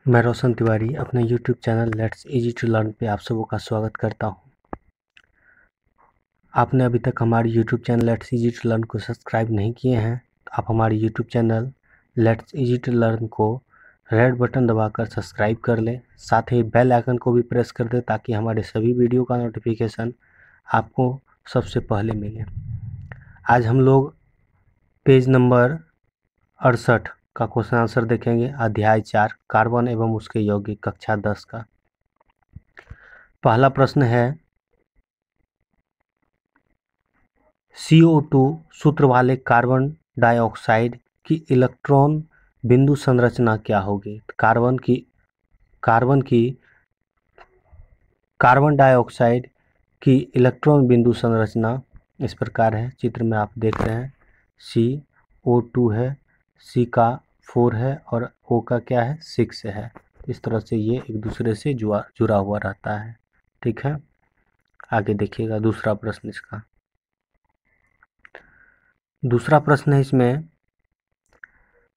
मैं रोशन तिवारी अपने YouTube channel let's easy to learn पे आप सबों का स्वागत करता हूं। आपने अभी तक हमारी YouTube channel let's easy to learn को सब्सक्राइब नहीं किए हैं तो आप हमारी YouTube channel let's easy to learn को रेड बटन दबाकर सब्सक्राइब कर लें, साथ ही बेल आइकन को भी प्रेस कर दें ताकि हमारे सभी वीडियो का नोटिफिकेशन आपको सबसे पहले मिले। आज हम लोग पेज नंबर 68 का क्वेश्चन आंसर देखेंगे। अध्याय 4 कार्बन एवं उसके यौगिक, कक्षा 10 का पहला प्रश्न है, CO2 सूत्र वाले कार्बन डाइऑक्साइड की इलेक्ट्रॉन बिंदु संरचना क्या होगी? कार्बन डाइऑक्साइड की इलेक्ट्रॉन बिंदु संरचना इस प्रकार है। चित्र में आप देख रहे हैं, CO2 है, C का 4 है और O का क्या है 6 है। इस तरह से ये एक दूसरे से जुड़ा हुआ रहता है। ठीक है, आगे देखिएगा दूसरा प्रश्न इसका। दूसरा प्रश्न है इसमें,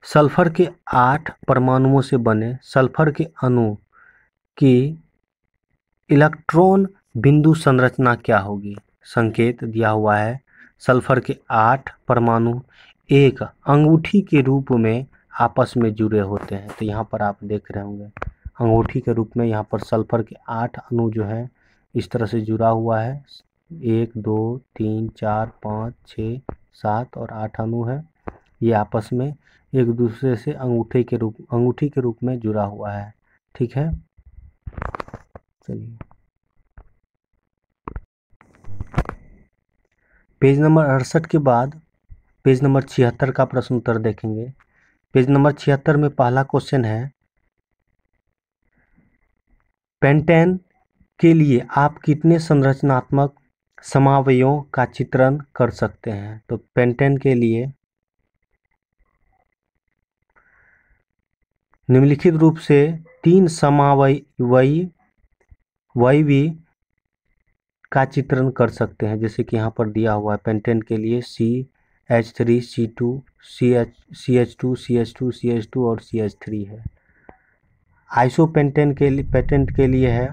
सल्फर के 8 परमाणुओं से बने सल्फर के अणु की इलेक्ट्रॉन बिंदु संरचना क्या होगी? संकेत दिया हुआ है, सल्फर के 8 परमाणु एक अंगूठी के रूप में आपस में जुड़े होते हैं। तो यहाँ पर आप देख रहे होंगे अंगूठी के रूप में यहाँ पर सल्फर के 8 अणु जो है इस तरह से जुड़ा हुआ है। 1 2 3 4 5 6 7 और 8 अणु है। ये आपस में एक दूसरे से अंगूठी के रूप में जुड़ा हुआ है। ठीक है, चलिए पेज नंबर 68 के बाद पेज नंबर 76 का प्रश्न उत्तर देखेंगे। पेज नंबर 76 में पहला क्वेश्चन है, पेंटेन के लिए आप कितने संरचनात्मक समावयवों का चित्रण कर सकते हैं? तो पेंटेन के लिए निम्नलिखित रूप से 3 समावयवी का चित्रण कर सकते हैं, जैसे कि यहाँ पर दिया हुआ है। पेंटेन के लिए CH3 C2 CH2 CH2 CH2 और CH3 है। आइसोपेंटेन के लिए है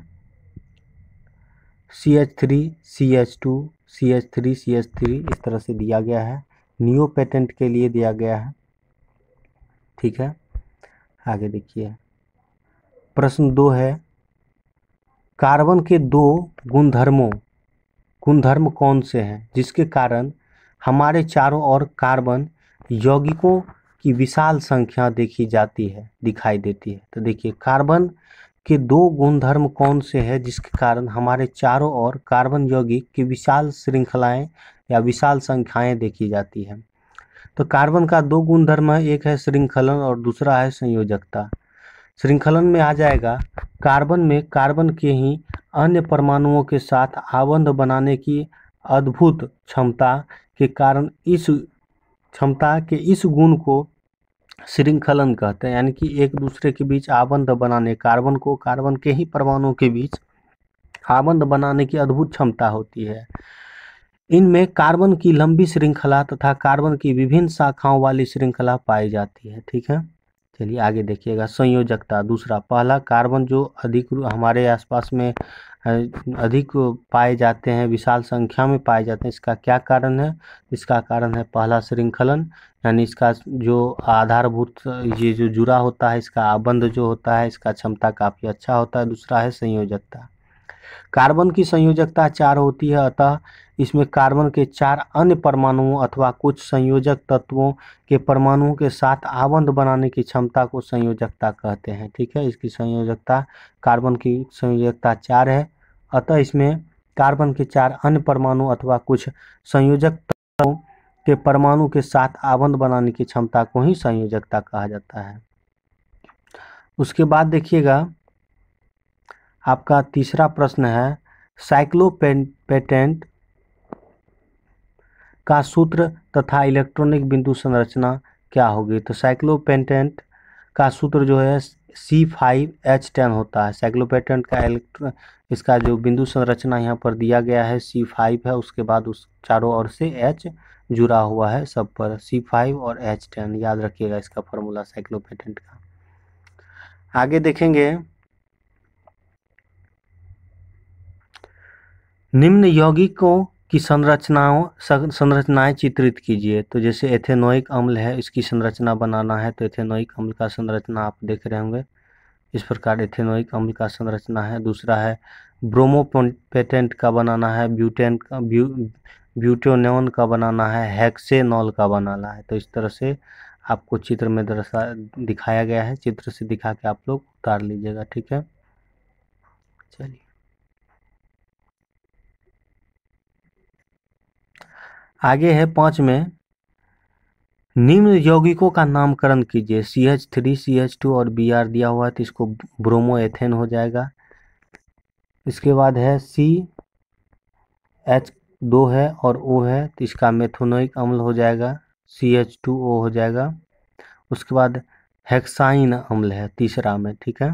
CH3 CH2 CH3 CH3 इस तरह से दिया गया है। नियो पेटेंट के लिए दिया गया है। ठीक है, आगे देखिए प्रश्न 2 है, कार्बन के 2 गुणधर्म कौन से हैं जिसके कारण हमारे चारों ओर कार्बन यौगिकों की विशाल संख्या दिखाई देती है? तो देखिए कार्बन के 2 गुणधर्म कौन से हैं जिसके कारण हमारे चारों ओर कार्बन यौगिक की विशाल श्रृंखलाएं या विशाल संख्याएं देखी जाती है। तो कार्बन का 2 गुणधर्म है, एक है श्रृंखलन और दूसरा है संयोजकता। श्रृंखलन में आ जाएगा, कार्बन में कार्बन के ही अन्य परमाणुओं के साथ आबंध बनाने की अद्भुत क्षमता के कारण इस गुण को श्रृंखलन कहते हैं। यानी कि एक दूसरे के बीच आबंध बनाने, कार्बन के ही परमाणुओं के बीच आबंध बनाने की अद्भुत क्षमता होती है। इनमें कार्बन की लंबी श्रृंखला तथा कार्बन की विभिन्न शाखाओं वाली श्रृंखला पाई जाती है। ठीक है, चलिए आगे देखिएगा संयोजकता। दूसरा, पहला कार्बन जो अधिक हमारे आसपास में अधिक पाए जाते हैं, विशाल संख्या में पाए जाते हैं, इसका क्या कारण है? इसका कारण है पहला श्रृंखलन, यानी इसका जो आधारभूत ये जो जुड़ा होता है, इसका आबंध जो होता है, इसका क्षमता काफ़ी अच्छा होता है। दूसरा है संयोजकता। कार्बन की संयोजकता 4 होती है, अतः इसमें कार्बन के 4 अन्य परमाणुओं अथवा कुछ संयोजक तत्वों के परमाणुओं के साथ आबंध बनाने की क्षमता को संयोजकता कहते हैं। ठीक है, इसकी संयोजकता, कार्बन की संयोजकता 4 है, अतः इसमें कार्बन के 4 अन्य परमाणु अथवा कुछ संयोजक तत्वों के परमाणु के साथ आबंध बनाने की क्षमता को ही संयोजकता कहा जाता है। उसके बाद देखिएगा आपका तीसरा प्रश्न है, साइक्लोपेंटेंट का सूत्र तथा इलेक्ट्रॉनिक बिंदु संरचना क्या होगी? तो साइक्लोपेंटेंट का सूत्र जो है C5H10 होता है। साइक्लोपेंटेंट का इसका जो बिंदु संरचना यहाँ पर दिया गया है C5 है, उसके बाद उस चारों ओर से H जुड़ा हुआ है सब पर, C5 और H10 याद रखिएगा इसका फॉर्मूला साइक्लोपेंटेंट का। आगे देखेंगे, निम्न यौगिकों की संरचनाएं चित्रित कीजिए। तो जैसे एथेनोइक अम्ल है, इसकी संरचना बनाना है तो एथेनोइक अम्ल का संरचना आप देख रहे होंगे, इस प्रकार एथेनोइक अम्ल का संरचना है। दूसरा है ब्रोमोपेटेंट का बनाना है, ब्यूटेनॉन का बनाना है, हेक्सेनॉल का बनाना है। तो इस तरह से आपको चित्र में दिखाया गया है, चित्र से दिखा के आप लोग उतार लीजिएगा, ठीक है। चलिए आगे है 5 में, निम्न यौगिकों का नामकरण कीजिए। CH3, CH2 और Br दिया हुआ है तो इसको ब्रोमोएथेन हो जाएगा। इसके बाद है CH2 है और O है तो इसका मेथोनोइक अम्ल हो जाएगा, CH2O हो जाएगा। उसके बाद हेक्साइन अम्ल है तीसरा में, ठीक है।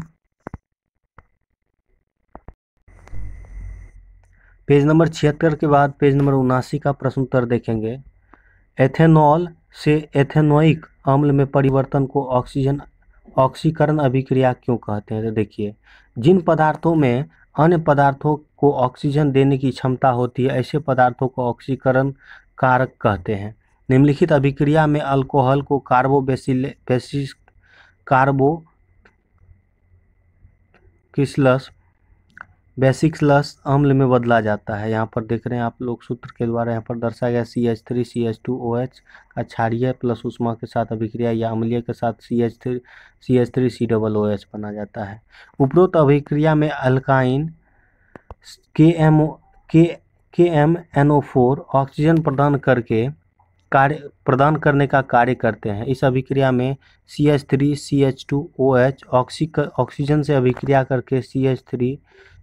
पेज नंबर 76 के बाद पेज नंबर 79 का प्रश्न उत्तर देखेंगे। एथेनॉल से एथेनोइक अम्ल में परिवर्तन को ऑक्सीकरण अभिक्रिया क्यों कहते हैं? तो देखिए, जिन पदार्थों में अन्य पदार्थों को ऑक्सीजन देने की क्षमता होती है, ऐसे पदार्थों को ऑक्सीकरण कारक कहते हैं। निम्नलिखित अभिक्रिया में अल्कोहल को कार्बोक्सिलस बेसिलस अम्ल में बदला जाता है। यहाँ पर देख रहे हैं आप लोग, सूत्र के द्वारा यहाँ पर दर्शाया गया CH3 CH2OH का क्षारीय प्लस ऊष्मा के साथ अभिक्रिया या अम्लीय के साथ CH3 COOH बना जाता है। उपरोक्त अभिक्रिया में अल्काइन KMNO4 ऑक्सीजन प्रदान करने का कार्य करते हैं। इस अभिक्रिया में CH3 CH2OH ऑक्सीजन से अभिक्रिया करके CH3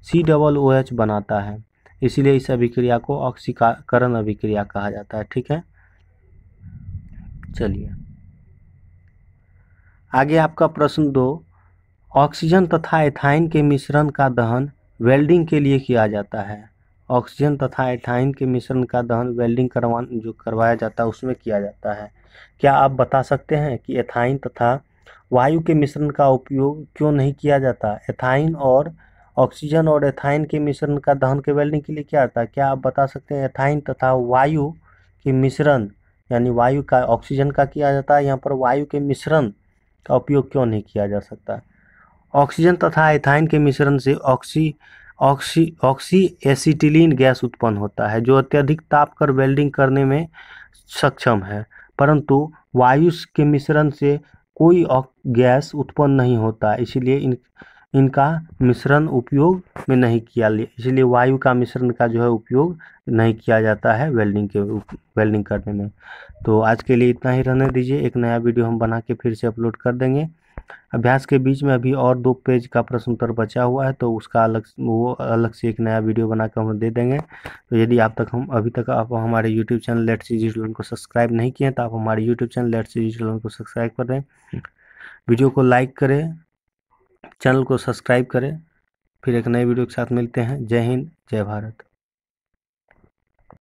COOH बनाता है, इसलिए इस अभिक्रिया को ऑक्सीकरण अभिक्रिया कहा जाता है, ठीक है। चलिए आगे आपका प्रश्न 2, ऑक्सीजन तथा एथाइन के मिश्रण का दहन वेल्डिंग के लिए किया जाता है। ऑक्सीजन तथा एथाइन के मिश्रण का दहन वेल्डिंग करवाया जाता है उसमें किया जाता है। क्या आप बता सकते हैं कि एथाइन तथा वायु के मिश्रण का उपयोग क्यों नहीं किया जाता? एथाइन और ऑक्सीजन और एथाइन के मिश्रण का दहन के वेल्डिंग के लिए क्या आता है? क्या आप बता सकते हैं एथाइन तथा वायु के मिश्रण, यानी वायु का ऑक्सीजन का किया जाता है, यहाँ पर वायु के मिश्रण का उपयोग क्यों नहीं किया जा सकता? ऑक्सीजन तथा एथाइन के मिश्रण से ऑक्सी एसिटिलीन गैस उत्पन्न होता है जो अत्यधिक ताप कर वेल्डिंग करने में सक्षम है, परंतु वायु के मिश्रण से कोई गैस उत्पन्न नहीं होता, इसलिए इनका मिश्रण उपयोग में नहीं किया, इसलिए वायु का मिश्रण का जो है उपयोग नहीं किया जाता है वेल्डिंग करने में। तो आज के लिए इतना ही रहने दीजिए, एक नया वीडियो हम बना के फिर से अपलोड कर देंगे। अभ्यास के बीच में अभी और 2 पेज का प्रश्न उत्तर बचा हुआ है तो उसका अलग से एक नया वीडियो बनाकर हम दे देंगे। तो यदि अभी तक आप हमारे YouTube channel let's digital learn को सब्सक्राइब नहीं किए तो आप हमारे YouTube channel let's digital learn को सब्सक्राइब कर दें, वीडियो को लाइक करें, चैनल को सब्सक्राइब करें। फिर एक नए वीडियो के साथ मिलते हैं। जय हिंद, जय भारत।